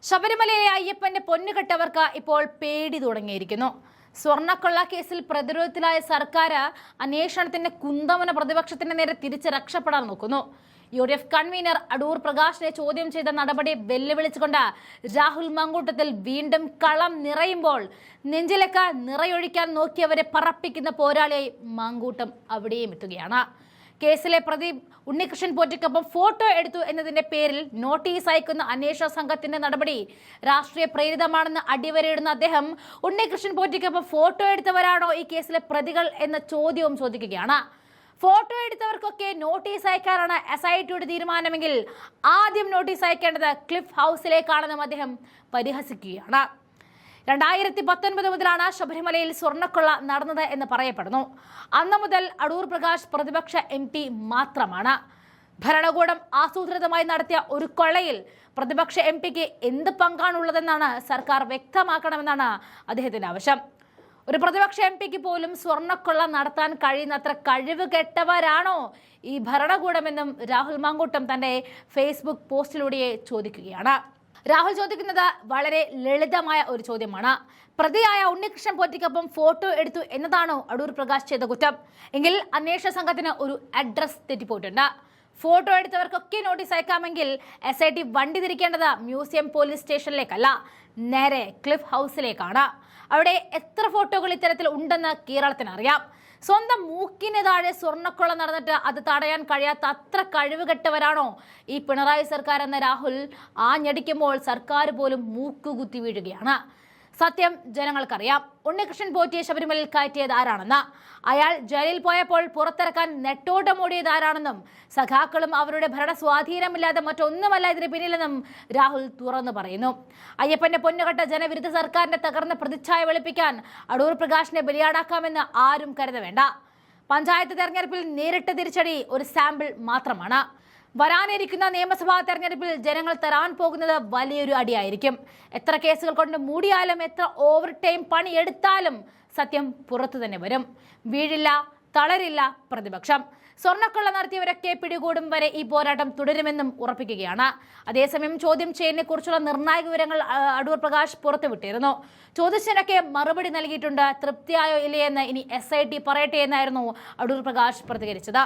ശബരിമലയിലെ അയ്യപ്പന്റെ പൊന്നുകെട്ടവർക്ക് ഇപ്പോൾ പേടി തുടങ്ങിയിരിക്കുന്നു. സ്വർണ്ണക്കൊള്ള കേസിൽ പ്രതിരോധത്തിലായ സർക്കാർ അന്വേഷണത്തിന്റെ കുന്തമന പ്രതിപക്ഷത്തിന്റെ നേരെ തിരിച്ച് രക്ഷപ്പെടാൻ നോക്കുന്നു. UDF കൺവീനർ അടൂർ പ്രകാശിനെ ചോദ്യം ചെയ്ത നടപടി വെല്ലുവിളിച്ചുകൊണ്ട് രാഹുൽ മങ്കൂട്ടത്തിൽ വീണ്ടും കളം നിറയുമ്പോൾ നെഞ്ചിലേക്ക് നിറയൊഴിക്കാൻ നോക്കിയവരെ പറപ്പിക്കുന്ന പോരാളിയായി മങ്കൂട്ടം അവിടെയും എത്തുകയാണ്. കേസിലെ പ്രതി ഉണ്ണികൃഷ്ണൻ പോറ്റിക്കൊപ്പം ഫോട്ടോ എടുത്തു എന്നതിന്റെ പേരിൽ നോട്ടീസ് അയക്കുന്ന അന്വേഷണ സംഘത്തിന്റെ നടപടി രാഷ്ട്രീയ പ്രേരിതമാണെന്ന് അടിവരയിടുന്ന അദ്ദേഹം ഉണ്ണികൃഷ്ണൻ പോറ്റിക്കൊപ്പം ഫോട്ടോ എടുത്തവരാണോ ഈ കേസിലെ പ്രതികൾ എന്ന ചോദ്യവും ചോദിക്കുകയാണ്. ഫോട്ടോ എടുത്തവർക്കൊക്കെ നോട്ടീസ് അയക്കാനാണ് SITയുടെ തീരുമാനമെങ്കിൽ ആദ്യം നോട്ടീസ് അയക്കേണ്ടത് ക്ലിഫ് ഹൗസിലേക്കാണെന്നും അദ്ദേഹം പരിഹസിക്കുകയാണ്. 2019 മുതലാണ് ശബരിമലയിൽ സ്വർണ്ണക്കൊള്ള നടന്നത് എന്ന് പറയപ്പെടുന്നു. അന്നു മുതൽ അടൂർ പ്രകാശ് പ്രതിപക്ഷ MP മാത്രമാണ്. ഭരണകൂടം ആസൂത്രിതമായി നടത്തിയ ഒരു കൊള്ളയിൽ പ്രതിപക്ഷ MPക്ക് എന്ത് പങ്കാണുള്ളതെന്നാണ് സർക്കാർ വ്യക്തമാക്കണമെന്നാണ് അദ്ദേഹത്തിന്റെ ആവശ്യം. ഒരു പ്രതിപക്ഷ MPക്ക് പോലും സ്വർണ്ണക്കൊള്ള നടത്താൻ കഴിയുന്നത്ര കഴിവ് കെട്ടവരാണോ ഈ ഭരണകൂടമെന്നും രാഹുൽ മങ്കൂട്ടം തന്റെ ഫേസ്ബുക്ക് പോസ്റ്റിലൂടെ ചോദിക്കുകയാണ്. രാഹുൽ ചോദിക്കുന്നത് വളരെ ലളിതമായ ഒരു ചോദ്യമാണ്. പ്രതിയായ ഉണ്ണികൃഷ്ണൻ പോറ്റിക്കൊപ്പം ഫോട്ടോ എടുത്തു എന്നതാണോ അടൂർ പ്രകാശ് ചെയ്ത കുറ്റം? എങ്കിൽ അന്വേഷണ സംഘത്തിന് ഒരു അഡ്രസ് തെറ്റിപ്പോയിട്ടുണ്ട്. ഫോട്ടോ എടുത്തവർക്കൊക്കെ നോട്ടീസ് അയക്കാമെങ്കിൽ SIT വണ്ടി തിരിക്കേണ്ടത് മ്യൂസിയം പോലീസ് സ്റ്റേഷനിലേക്കല്ല, നേരെ ക്ലിഫ് ഹൗസിലേക്കാണ്. അവിടെ എത്ര ഫോട്ടോകൾ ഇത്തരത്തിൽ ഉണ്ടെന്ന് കേരളത്തിന് അറിയാം. സ്വന്തം മൂക്കിന് താഴെ സ്വർണ്ണക്കൊള്ള നടന്നിട്ട് അത് തടയാൻ കഴിയാത്ത അത്ര കഴിവുകെട്ടവരാണോ ഈ പിണറായി സർക്കാർ എന്ന രാഹുൽ ആഞ്ഞടിക്കുമ്പോൾ സർക്കാർ പോലും മൂക്കുകുത്തി വീഴുകയാണ്. സത്യം ജനങ്ങൾക്കറിയാം. ഉണ്ണികൃഷ്ണൻ പോറ്റിയെ ശബരിമലയിൽ കയറ്റിയത് ആരാണെന്ന്, അയാൾ ജയിലിൽ പോയപ്പോൾ പുറത്തിറക്കാൻ നെട്ടോട്ടമോടിയത് ആരാണെന്നും സഖാക്കളും അവരുടെ ഭരണ സ്വാധീനമില്ലാതെ മറ്റൊന്നുമല്ല ഇതിന് പിന്നിലെന്നും രാഹുൽ തുറന്നു പറയുന്നു. അയ്യപ്പന്റെ പൊന്നുകെട്ട ജനവിരുദ്ധ സർക്കാരിന്റെ തകർന്ന പ്രതിച്ഛായ വെളുപ്പിക്കാൻ അടൂർ പ്രകാശിനെ ബലിയാടാക്കാമെന്ന് ആരും കരുതവേണ്ട. പഞ്ചായത്ത് തെരഞ്ഞെടുപ്പിൽ നേരിട്ട തിരിച്ചടി ഒരു സാമ്പിൾ മാത്രമാണ്. വരാനിരിക്കുന്ന നിയമസഭാ തെരഞ്ഞെടുപ്പിൽ ജനങ്ങൾ തരാൻ പോകുന്നത് വലിയൊരു അടിയായിരിക്കും. എത്ര കേസുകൾ കൊണ്ട് മൂടിയാലും എത്ര ഓവർ ടൈം പണിയെടുത്താലും സത്യം പുറത്തു തന്നെ വരും. വീഴില്ല, തളരില്ല പ്രതിപക്ഷം. സ്വർണ്ണക്കൊള്ള നടത്തിയവരൊക്കെ പിടികൂടും വരെ ഈ പോരാട്ടം തുടരുമെന്നും ഉറപ്പിക്കുകയാണ്. അതേസമയം ചോദ്യം ചെയ്യലിനെ കുറിച്ചുള്ള നിർണായക വിവരങ്ങൾ അടൂർ പ്രകാശ് പുറത്തുവിട്ടിരുന്നു. ചോദ്യത്തിനൊക്കെ മറുപടി നൽകിയിട്ടുണ്ട്. തൃപ്തിയായോ ഇല്ലയെന്ന് ഇനി SIT പറയട്ടെ എന്നായിരുന്നു അടൂർ പ്രകാശ് പ്രതികരിച്ചത്.